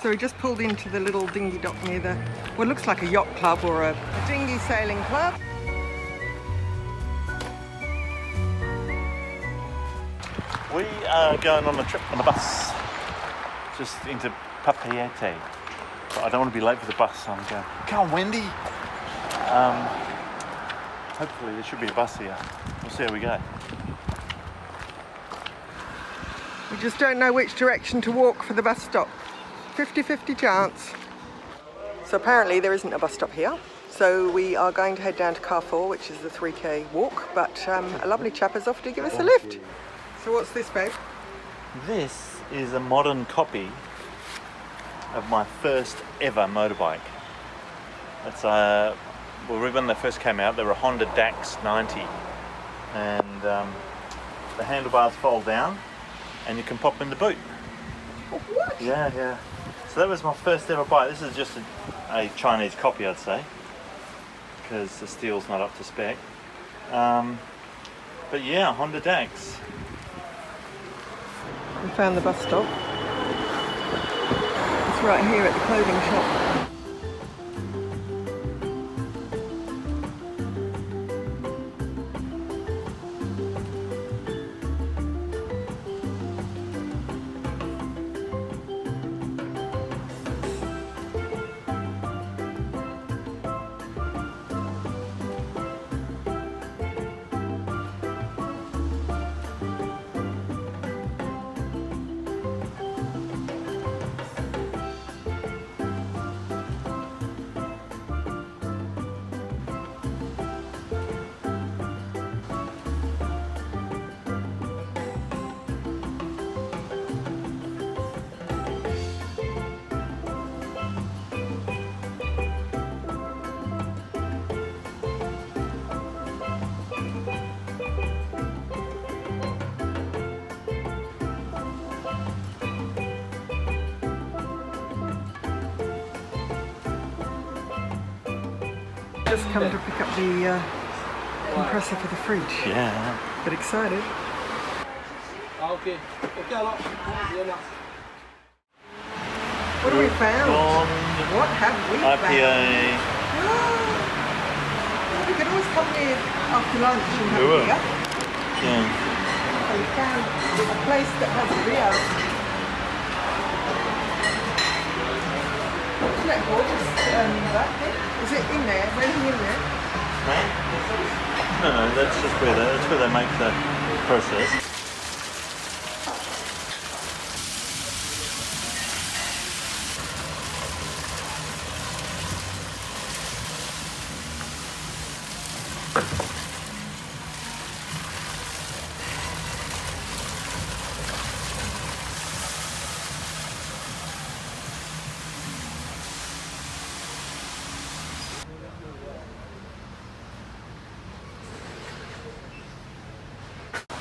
So we just pulled into the little dinghy dock near the, what looks like a yacht club or a dinghy sailing club. We are going on a trip on a bus, just into Papetee. But I don't want to be late for the bus, so I'm going, come on Wendy! Hopefully there should be a bus here. We'll see how we go. We just don't know which direction to walk for the bus stop. 50-50 chance. So apparently there isn't a bus stop here. So we are going to head down to Carrefour, which is the 3k walk, but a lovely chap has offered to give us a lift. So what's this, babe? This is a modern copy of my first ever motorbike. It's well, when they first came out, they were a Honda Dax 90, and the handlebars fold down, and you can pop in the boot. What? Yeah. So that was my first ever bike. This is just a Chinese copy, I'd say, because the steel's not up to spec. But yeah, Honda Dax. We found the bus stop. It's right here at the clothing shop. Just come to pick up the compressor for the fridge. Yeah. Bit excited. Okay. What have we found? What have we IPA. found? We could always come here after lunch and have We a will. beer. Yeah. So we found a place that has a beer. Isn't that gorgeous? That thing? Is it in there? Is anything in there? No, that's just where they make the process.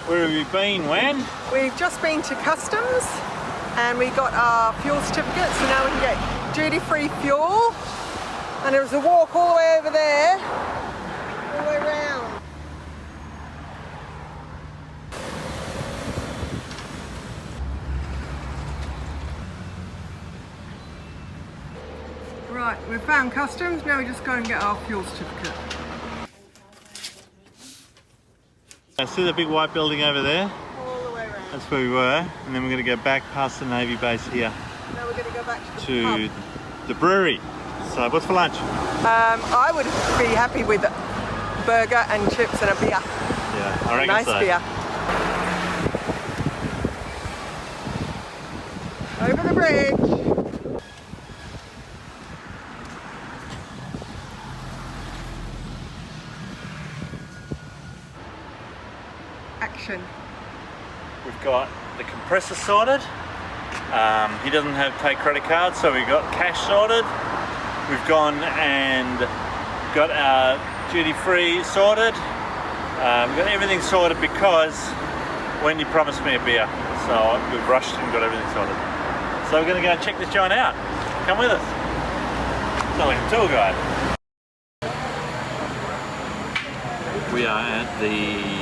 Where have you been, Wan? We've just been to customs and we got our fuel certificate, so now we can get duty-free fuel. And there was a walk all the way over there, all the way around. Right, we've found customs, now we just go and get our fuel certificate. I see the big white building over there. All the way around. That's where we were, and then we're going to go back past the Navy base here Now we're going to go back to the to pub. the brewery. So what's for lunch? I would be happy with a burger and chips and a beer. Yeah, I reckon Nice so. beer. Over the bridge. Action. We've got the compressor sorted. He doesn't take credit cards, so we got cash sorted. We've gone and got our duty-free sorted. We've got everything sorted because Wendy promised me a beer, so we've rushed and got everything sorted. So we're going to go and check this joint out. Come with us. It's not like a tour guide. We are at the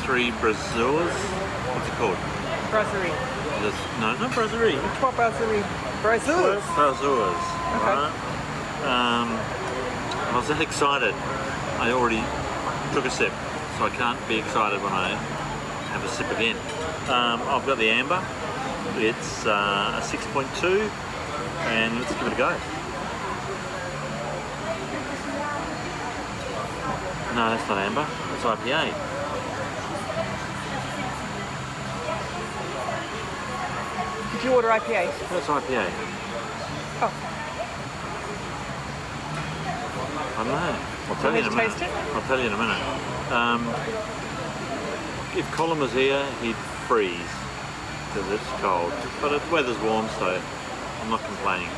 Three Brazours. What's it called? Brasserie. No, not Brasserie. What brasserie? Brazours. Brazours. Okay. Right. I was that excited. I already took a sip, so I can't be excited when I have a sip again. I've got the amber. It's a 6.2, and let's give it a go. No, that's not amber. That's IPA. Did you order IPA? That's IPA. Oh. I don't know. I'll tell you in a minute. Taste it? I'll tell you in a minute. If Colin was here, he'd freeze because it's cold. But the weather's warm, so I'm not complaining.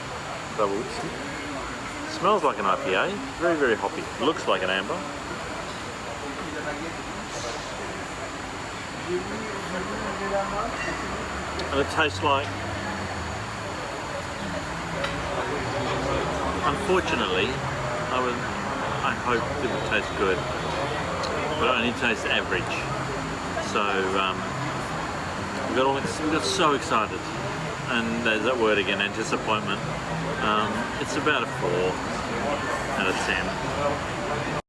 So it smells like an IPA. Very, very hoppy. Looks like an amber. And it tastes like, unfortunately, I hoped it would taste good, but it only tastes average. So we got so excited, and there's that word again, disappointment. It's about a 4 out of 10.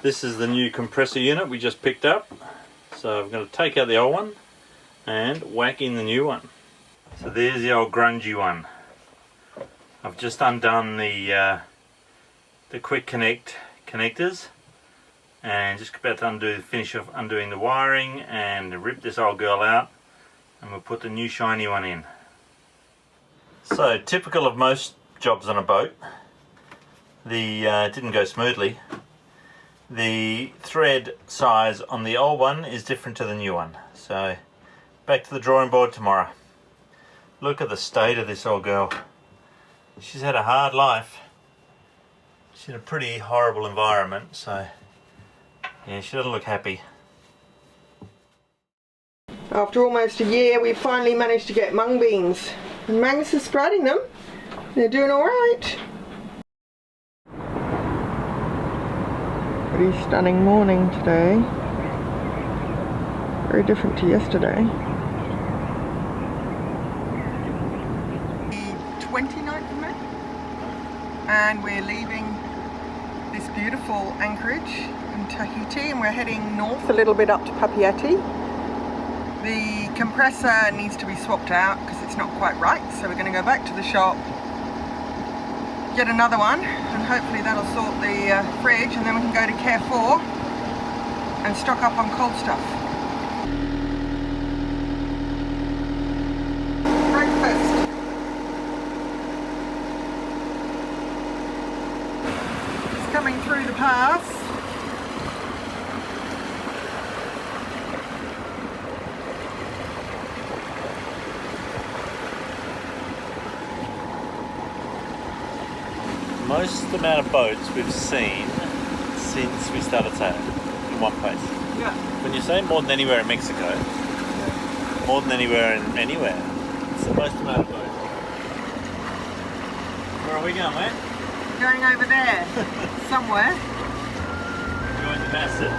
This is the new compressor unit we just picked up. So I'm going to take out the old one and whack in the new one. So there's the old grungy one. I've just undone the quick connectors and just about to finish off undoing the wiring and rip this old girl out, and we'll put the new shiny one in. So typical of most jobs on a boat, it didn't go smoothly. The thread size on the old one is different to the new one, so back to the drawing board tomorrow. Look at the state of this old girl. She's had a hard life. She's in a pretty horrible environment, so yeah, she doesn't look happy. After almost a year, we finally managed to get mung beans, and Magnus is sprouting them. They're doing all right. Pretty stunning morning today. Very different to yesterday. The 29th of May, and we're leaving this beautiful anchorage in Tahiti, and we're heading north a little bit up to Papetee. The compressor needs to be swapped out because it's not quite right, so we're going to go back to the shop, get another one, and hopefully that'll sort the fridge, and then we can go to Care 4 and stock up on cold stuff. Breakfast. Just coming through the pass. Most amount of boats we've seen since we started sailing in one place. Yeah. When you say more than anywhere in Mexico, more than anywhere in anywhere, it's the most amount of boats. Where are we going, mate? Going over there, somewhere. Join the Bassett.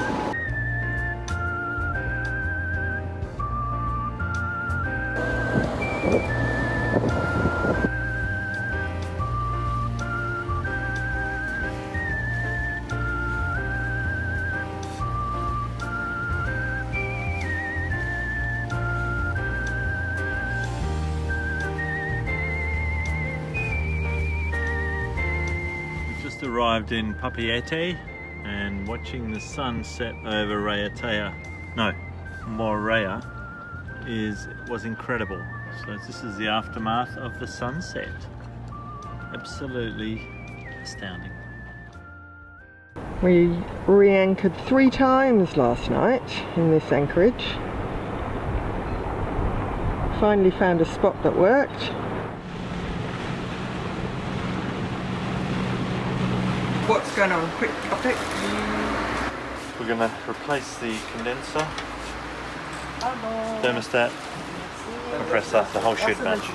Arrived in Papetee and watching the sun set over Morea was incredible. So this is the aftermath of the sunset. Absolutely astounding. We re-anchored 3 times last night in this anchorage. Finally found a spot that worked. What's going on? Quick update. We're going to replace the condenser, thermostat, compressor, the whole shoot match,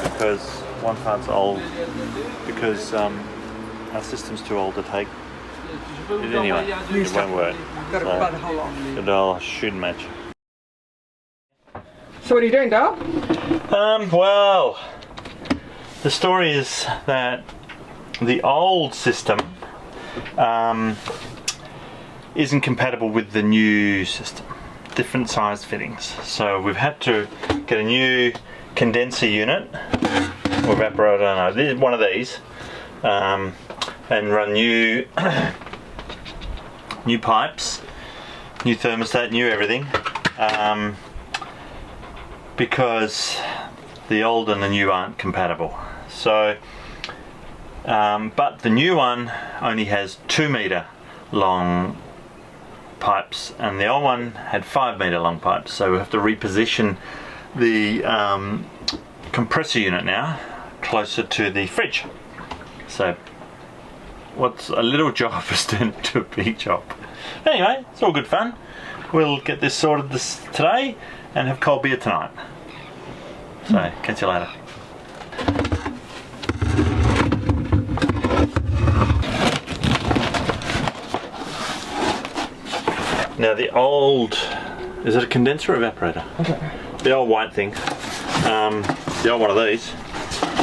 because one part's old, because our system's too old to take it anyway. It won't work. Got to buy the whole lot. Got the whole shoot match. So what are you doing, Dal? Well, the story is that the old system isn't compatible with the new system. Different sized fittings. So we've had to get a new condenser unit or evaporator, I don't know, one of these, and run new new pipes, new thermostat, new everything, because the old and the new aren't compatible. So but the new one only has 2 meter long pipes and the old one had 5 meter long pipes, so we have to reposition the compressor unit now closer to the fridge. So what's a little job has turned into a big job. Anyway, it's all good fun. We'll get this sorted today and have cold beer tonight. So catch you later. Now the old, is it a condenser or evaporator? I don't know. The old white thing, the old one of these,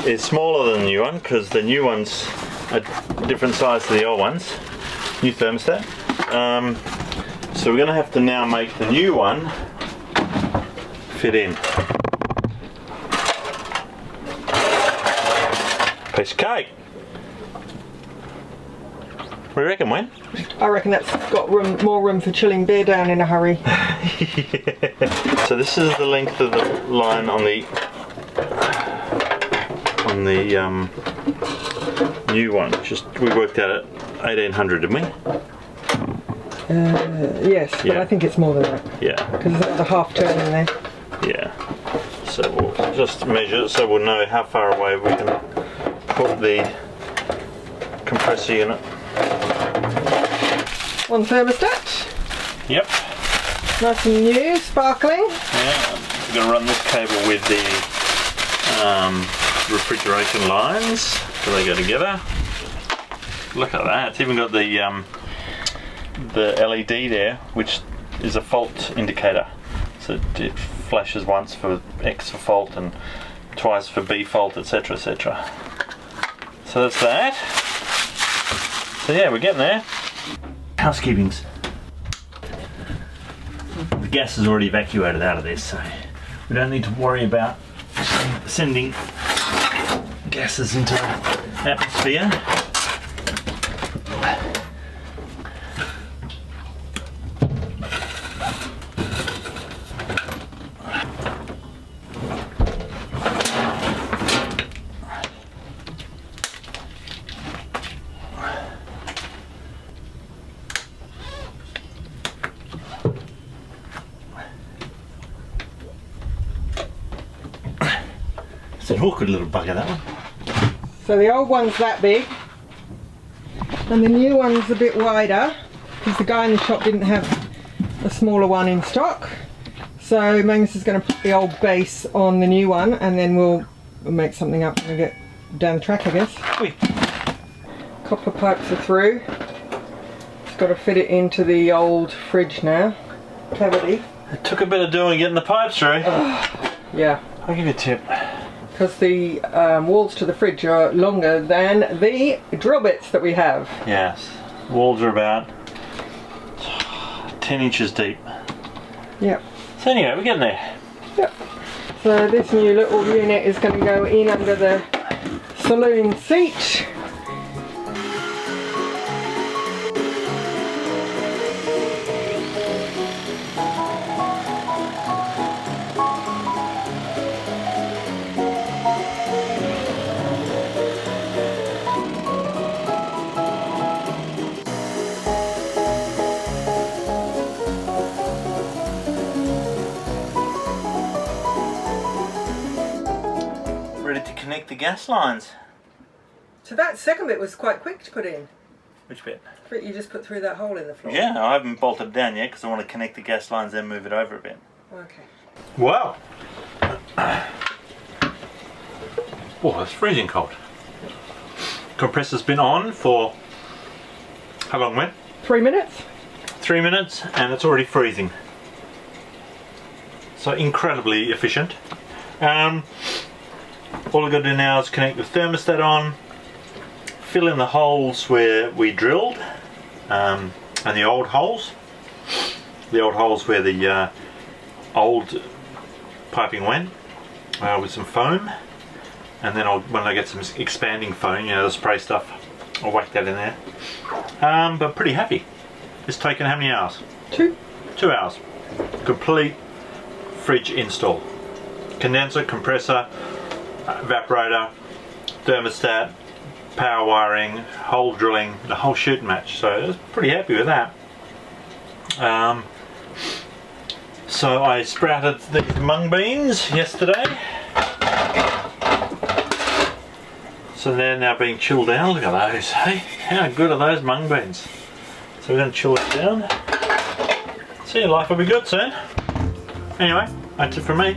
is smaller than the new one because the new one's a different size to the old ones. New thermostat. So we're going to have to now make the new one fit in. Piece of cake. What do you reckon, Wen? I reckon that's got more room for chilling beer down in a hurry. Yeah. So this is the length of the line on the new one. Just we worked out at 1800, didn't we? Yes, but Yeah. I think it's more than that. Yeah. Because there's another half turn in there. Yeah. So we'll just measure so we'll know how far away we can put the compressor unit. One thermostat. Yep. Nice and new, sparkling. Yeah. I'm going to run this cable with the refrigeration lines so they go together. Look at that. It's even got the LED there, which is a fault indicator. So it flashes once for X for fault and twice for B fault, etc, etc. So that's that. So yeah, we're getting there. Housekeepings. The gas is already evacuated out of this, so we don't need to worry about sending gases into the atmosphere. It's an awkward little bugger, that one. So the old one's that big, and the new one's a bit wider, because the guy in the shop didn't have a smaller one in stock. So Magnus is going to put the old base on the new one, and then we'll make something up when we get down the track, I guess. Oi. Copper pipes are through. Just got to fit it into the old fridge now. Cavity. It took a bit of doing getting the pipes through. Yeah. I'll give you a tip. Because the walls to the fridge are longer than the drill bits that we have. Yes. Walls are about 10 inches deep. Yep. So anyway, we're getting there. Yep. So this new little unit is going to go in under the saloon seat. Ready to connect the gas lines. So that second bit was quite quick to put in. Which bit? But you just put through that hole in the floor. Yeah, I haven't bolted it down yet because I want to connect the gas lines and move it over a bit. Okay. Wow. Oh, it's freezing cold. Compressor's been on for how long, Wen? 3 minutes. 3 minutes and it's already freezing. So incredibly efficient. All I've got to do now is connect the thermostat on, fill in the holes where we drilled, and the old holes where the old piping went, with some foam, and then when I get some expanding foam, you know, the spray stuff, I'll whack that in there. But pretty happy. It's taken how many hours? 2. 2 hours. Complete fridge install. Condenser, compressor, evaporator, thermostat, power wiring, hole drilling, the whole shoot match. So I was pretty happy with that. So I sprouted these mung beans yesterday. So they're now being chilled down. Look at those, hey? How good are those mung beans? So we're going to chill it down. See, life will be good soon. Anyway, that's it from me.